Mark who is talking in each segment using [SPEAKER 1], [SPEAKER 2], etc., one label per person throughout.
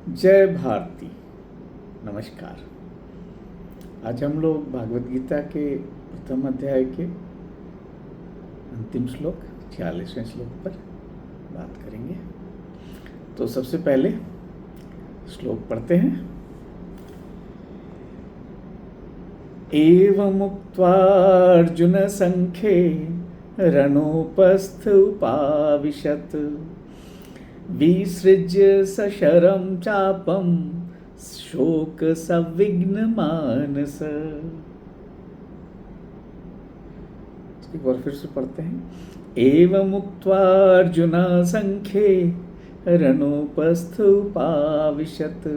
[SPEAKER 1] जय भारती। नमस्कार। आज हम लोग भागवत गीता के प्रथम अध्याय के अंतिम श्लोक 46वें श्लोक पर बात करेंगे। तो सबसे पहले श्लोक पढ़ते हैं। एवमुक्त्वा अर्जुन संख्ये रणोपस्थ उपाविशत् विसृज्य सशरं चापं शोक संविघ्न मानस। एक बार फिर से पढ़ते हैं। एवं उक्त्वा अर्जुन संख्ये रणोपस्थ उपाविशत्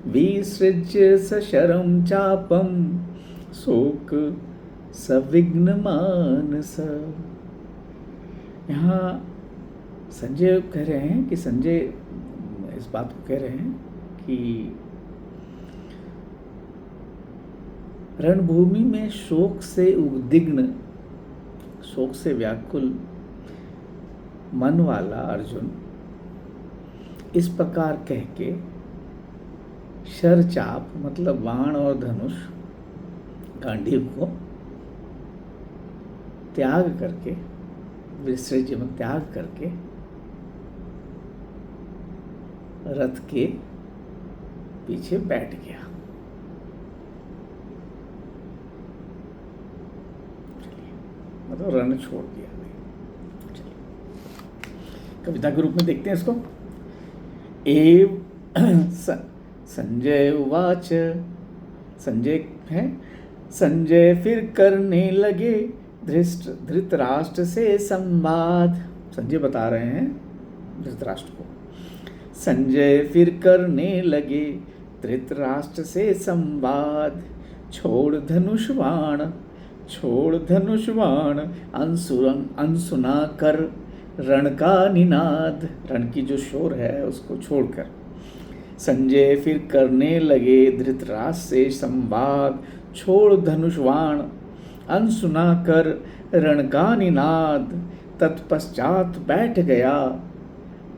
[SPEAKER 1] विसृज्य सशरं चापं शोक संविघ्न मानस। यहाँ संजय कह रहे हैं कि संजय इस बात को कह रहे हैं कि रणभूमि में शोक से उद्विग्न, शोक से व्याकुल मन वाला अर्जुन इस प्रकार कह के शरचाप मतलब बाण और धनुष गांडीव को त्याग करके, विसर्ज्य में त्याग करके रथ के पीछे बैठ गया। मतलब रण छोड़ दिया। कविता के रूप में देखते हैं इसको। एव संजय उवाच, संजय है, संजय फिर करने लगे धृतराष्ट्र से संवाद। संजय बता रहे हैं धृतराष्ट्र को। संजय फिर करने लगे धृतराष्ट्र से संवाद, छोड़ धनुष बाण अनसुना कर रण का निनाद। रण की जो शोर है उसको छोड़कर संजय फिर करने लगे धृतराष्ट्र से संवाद, छोड़ धनुष बाण अनसुना कर रण का निनाद। तत्पश्चात बैठ गया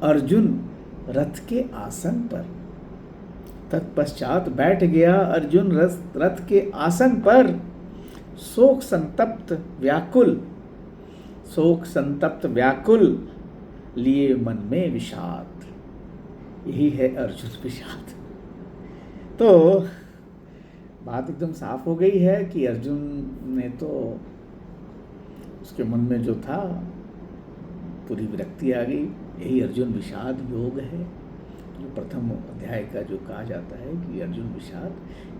[SPEAKER 1] अर्जुन रथ के आसन पर। तत्पश्चात बैठ गया अर्जुन रथ के आसन पर। शोक संतप्त व्याकुल लिए मन में विषाद। यही है अर्जुन विषाद। तो बात एकदम साफ हो गई है कि अर्जुन ने तो, उसके मन में जो था पूरी विरक्ति आ गई। यही अर्जुन विषाद योग है, जो प्रथम अध्याय का जो कहा जाता है कि अर्जुन विषाद,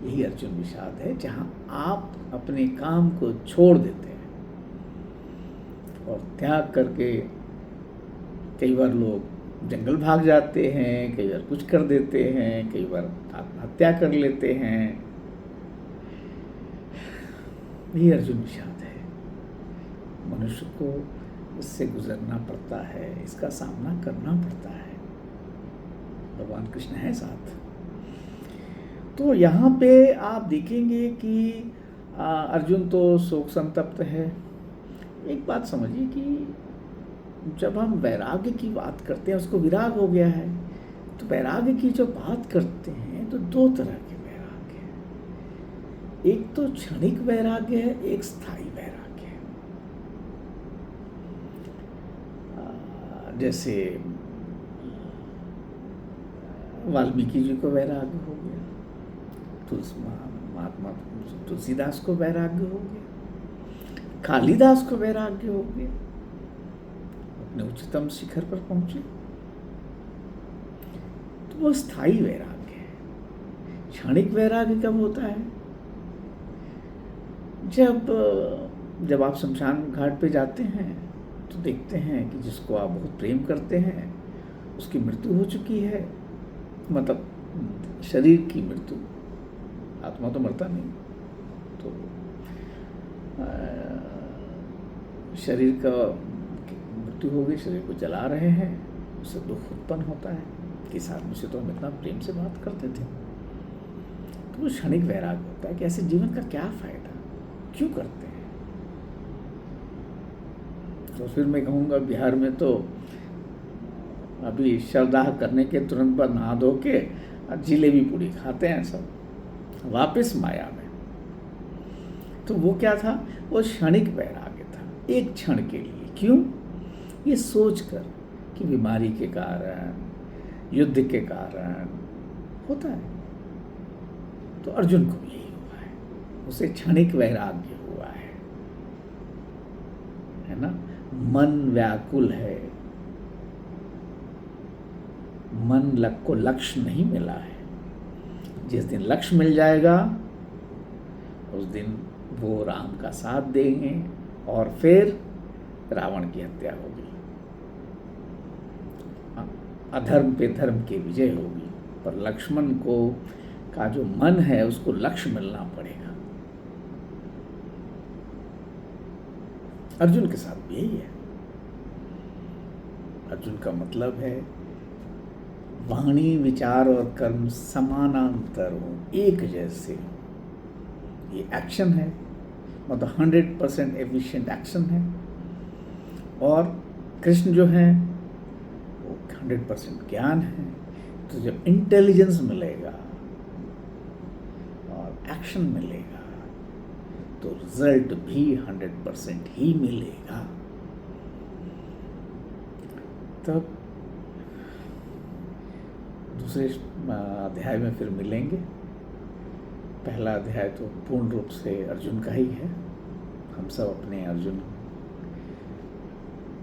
[SPEAKER 1] यही अर्जुन विषाद है जहाँ आप अपने काम को छोड़ देते हैं और त्याग करके कई बार लोग जंगल भाग जाते हैं, कई बार कुछ कर देते हैं, कई बार आत्महत्या कर लेते हैं। यही अर्जुन विषाद है। मनुष्य को इससे गुजरना पड़ता है, इसका सामना करना पड़ता है। भगवान कृष्ण है साथ। तो यहाँ पे आप देखेंगे कि अर्जुन तो शोक संतप्त है। एक बात समझिए कि जब हम वैराग्य की बात करते हैं, उसको विराग हो गया है, तो वैराग्य की जो बात करते हैं तो दो तरह के वैराग्य हैं। एक तो क्षणिक वैराग्य है, एक स्थायी वैराग्य है। जैसे वाल्मीकि जी को वैराग्य हो गया, महात्मा तुलसीदास को वैराग्य हो गया, कालिदास को वैराग्य हो गया, अपने उच्चतम शिखर पर पहुंचे। तो वो स्थायी वैराग्य है। क्षणिक वैराग्य कब होता है? जब आप शमशान घाट पे जाते हैं तो देखते हैं कि जिसको आप बहुत प्रेम करते हैं उसकी मृत्यु हो चुकी है, मतलब शरीर की मृत्यु, आत्मा तो मरता नहीं। तो शरीर का मृत्यु हो गई, शरीर को जला रहे हैं, उससे दुख उत्पन्न होता है कि इस आदमी से तो हम इतना प्रेम से बात करते थे। तो वो क्षणिक वैराग्य होता है कि ऐसे जीवन का क्या फायदा, क्यों करते हैं। तो फिर मैं कहूँगा बिहार में तो अभी श्रद्धा करने के तुरंत बाद नहा धो के जिलेबी पूड़ी खाते हैं सब, वापस माया में। तो वो क्या था, वो क्षणिक वैराग्य था, एक क्षण के लिए। क्यों? ये सोचकर कि बीमारी के कारण, युद्ध के कारण होता है। तो अर्जुन को यही हुआ है, उसे क्षणिक वैराग्य हुआ है ना। मन व्याकुल है, मन को लक्ष्य नहीं मिला है। जिस दिन लक्ष्य मिल जाएगा उस दिन वो राम का साथ देंगे और फिर रावण की हत्या होगी, अधर्म पे धर्म की विजय होगी। पर लक्ष्मण को का जो मन है उसको लक्ष्य मिलना पड़ेगा। अर्जुन के साथ भी यही है। अर्जुन का मतलब है वाणी, विचार और कर्म समानांतर हो, एक जैसे। ये एक्शन है, मतलब 100% एफिशिएंट एक्शन है। और कृष्ण जो है वो 100% ज्ञान है। तो जब इंटेलिजेंस मिलेगा और एक्शन मिलेगा तो रिजल्ट भी 100% ही मिलेगा। तब दूसरे अध्याय में फिर मिलेंगे। पहला अध्याय तो पूर्ण रूप से अर्जुन का ही है। हम सब अपने अर्जुन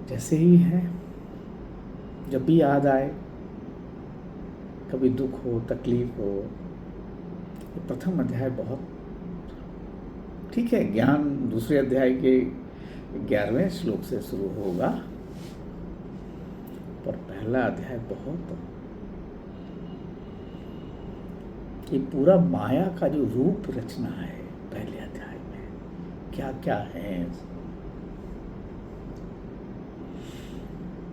[SPEAKER 1] जैसे ही हैं। जब भी याद आए, कभी दुख हो, तकलीफ हो, ये प्रथम अध्याय बहुत ठीक है। ज्ञान दूसरे अध्याय के 11वें श्लोक से शुरू होगा, पर पहला अध्याय बहुत, ये पूरा माया का जो रूप रचना है पहले अध्याय में, क्या क्या है,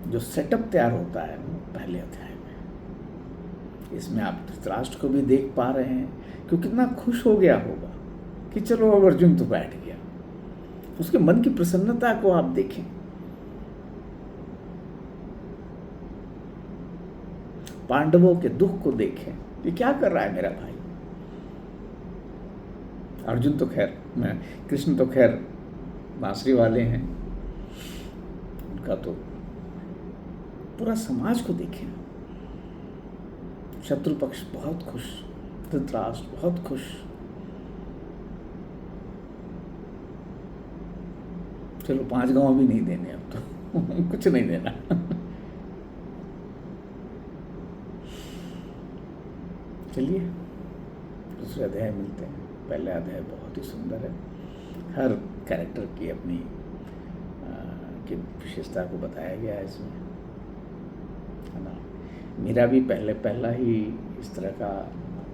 [SPEAKER 1] जो सेटअप तैयार होता है पहले अध्याय में। इसमें आप धृतराष्ट्र को भी देख पा रहे हैं कि कितना खुश हो गया होगा कि चलो अब अर्जुन तो बैठ गया। उसके मन की प्रसन्नता को आप देखें। पांडवों के दुख को देखें, ये क्या कर रहा है मेरा भाई। अर्जुन तो खैर, कृष्ण तो खैर बांसुरी वाले हैं, उनका तो पूरा समाज को देखें। शत्रु पक्ष बहुत खुश, धृतराष्ट्र बहुत खुश। चलो 5 गांव भी नहीं देने अब तो कुछ नहीं देना। चलिए दूसरे अध्याय मिलते हैं। पहला अध्याय बहुत ही सुंदर है, हर कैरेक्टर की अपनी की विशेषता को बताया गया है इसमें, है ना। मेरा भी पहला ही इस तरह का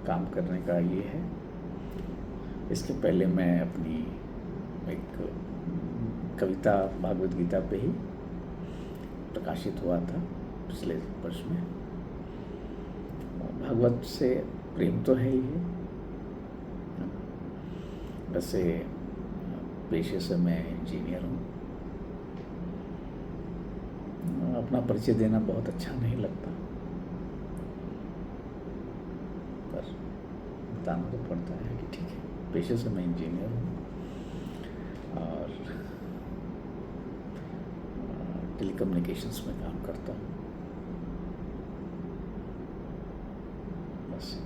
[SPEAKER 1] काम करने का ये है। इसके पहले मैं अपनी एक कविता भागवत गीता पे ही प्रकाशित हुआ था पिछले वर्ष में। भागवत से प्रेम तो है ही है। वैसे पेशे से मैं इंजीनियर हूँ। अपना परिचय देना बहुत अच्छा नहीं लगता, पर बताना तो पड़ता है कि ठीक है, पेशे से मैं इंजीनियर हूँ और टेलीकम्युनिकेशंस में काम करता हूँ। बस